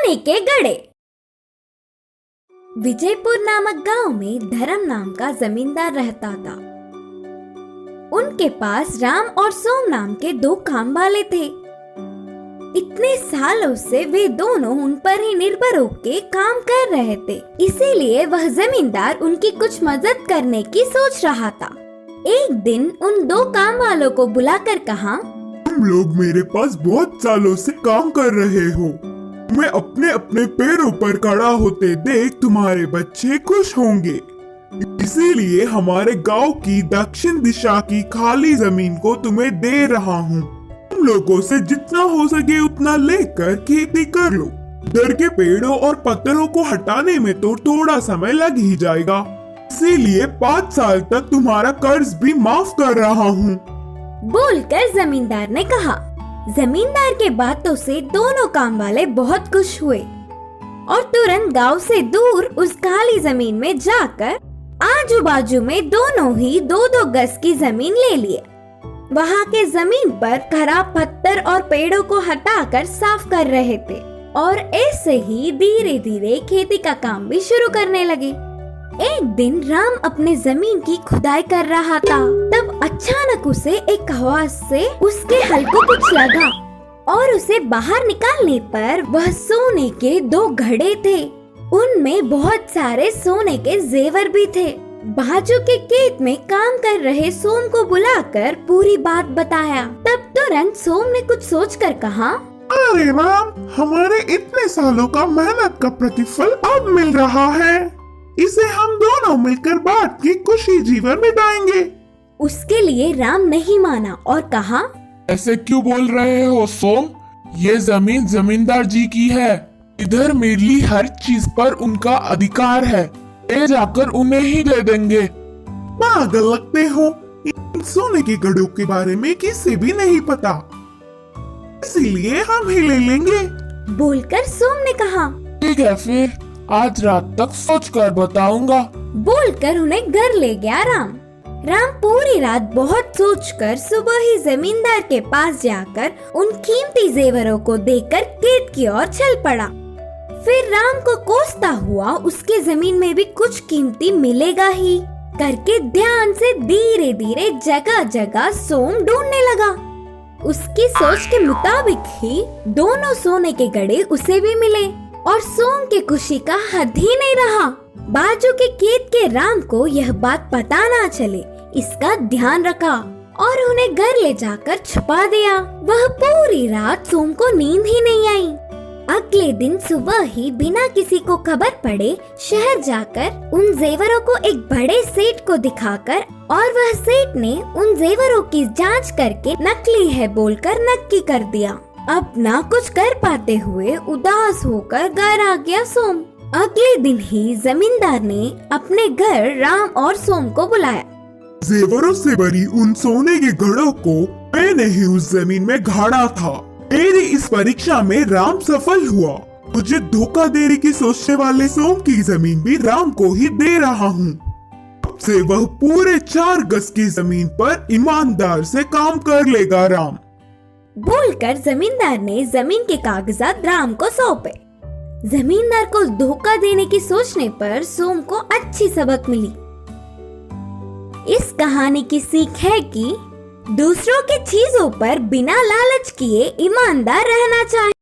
सोने के घड़े। विजयपुर नामक गांव में धर्म नाम का जमींदार रहता था। उनके पास राम और सोम नाम के दो काम वाले थे। इतने सालों से वे दोनों उन पर ही निर्भर होकर काम कर रहे थे, इसीलिए वह जमींदार उनकी कुछ मदद करने की सोच रहा था। एक दिन उन दो काम वालों को बुलाकर कहा, तुम लोग मेरे पास बहुत सालों से काम कर रहे हो। मैं अपने अपने पैरों पर खड़ा होते देख तुम्हारे बच्चे खुश होंगे, इसीलिए हमारे गांव की दक्षिण दिशा की खाली जमीन को तुम्हें दे रहा हूँ। तुम लोगों से जितना हो सके उतना लेकर खेती कर लो। इधर के पेड़ों और पत्थरों को हटाने में तो थोड़ा समय लग ही जाएगा, इसीलिए 5 साल तक तुम्हारा कर्ज भी माफ कर रहा हूँ। बोलकर जमींदार ने कहा। जमींदार के बातों से दोनों काम वाले बहुत खुश हुए और तुरंत गांव से दूर उस खाली जमीन में जाकर आजू बाजू में दोनों ही 2-2 गज की जमीन ले लिए। वहाँ के जमीन पर खराब पत्थर और पेड़ों को हटाकर साफ कर रहे थे और ऐसे ही धीरे धीरे खेती का काम भी शुरू करने लगे। एक दिन राम अपने जमीन की खुदाई कर रहा था, तब अचानक उसे एक आवाज से उसके हल को कुछ लगा और उसे बाहर निकालने पर वह सोने के 2 घड़े थे। उनमें बहुत सारे सोने के जेवर भी थे। बाजू के खेत में काम कर रहे सोम को बुलाकर पूरी बात बताया। तब तुरंत सोम ने कुछ सोचकर कहा, अरे राम, हमारे इतने सालों का मेहनत का प्रतिफल अब मिल रहा है। इसे हम दोनों मिलकर बांट के खुशी जीवन बिताएंगे। उसके लिए राम नहीं माना और कहा, ऐसे क्यों बोल रहे हो सोम? ये जमीन जमींदार जी की है। इधर मेरी हर चीज पर उनका अधिकार है। ले जाकर उन्हें ही दे देंगे। पागल लगते हो। इन सोने के घड़ों के बारे में किसी भी नहीं पता, इसीलिए हम ही ले लेंगे। बोलकर सोम ने कहा, ठीक है, फिर आज रात तक सोच कर बताऊंगा। बोलकर उन्हें घर ले गया राम। राम पूरी रात बहुत सोचकर सुबह ही जमींदार के पास जाकर उन कीमती जेवरों को देकर खेत की ओर चल पड़ा। फिर राम को कोसता हुआ उसके जमीन में भी कुछ कीमती मिलेगा ही करके ध्यान से धीरे धीरे जगह जगह सोम ढूंढने लगा। उसकी सोच के मुताबिक ही दोनों सोने के घड़े उसे भी मिले और सोम की खुशी का हद ही नहीं रहा। बाजू के खेत के राम को यह बात पता ना चले, इसका ध्यान रखा और उन्हें घर ले जाकर छुपा दिया। वह पूरी रात सोम को नींद ही नहीं आई। अगले दिन सुबह ही बिना किसी को खबर पड़े शहर जाकर उन जेवरों को एक बड़े सेठ को दिखाकर और वह सेठ ने उन जेवरों की जांच करके नकली है बोलकर नक्की कर दिया। अब ना कुछ कर पाते हुए उदास होकर घर आ गया सोम। अगले दिन ही जमींदार ने अपने घर राम और सोम को बुलाया। जेवरों से भरी उन सोने के घड़ों को मैंने ही उस जमीन में गाड़ा था। मेरी इस परीक्षा में राम सफल हुआ। मुझे धोखा देने की सोचने वाले सोम की जमीन भी राम को ही दे रहा हूँ। अब से वह पूरे 4 गज की जमीन पर ईमानदार से काम कर लेगा राम। बोलकर जमींदार ने जमीन के कागजात राम को सौंपे। जमींदार को धोखा देने की सोचने पर सोम को अच्छी सबक मिली। इस कहानी की सीख है कि दूसरों की चीजों पर बिना लालच किए ईमानदार रहना चाहिए।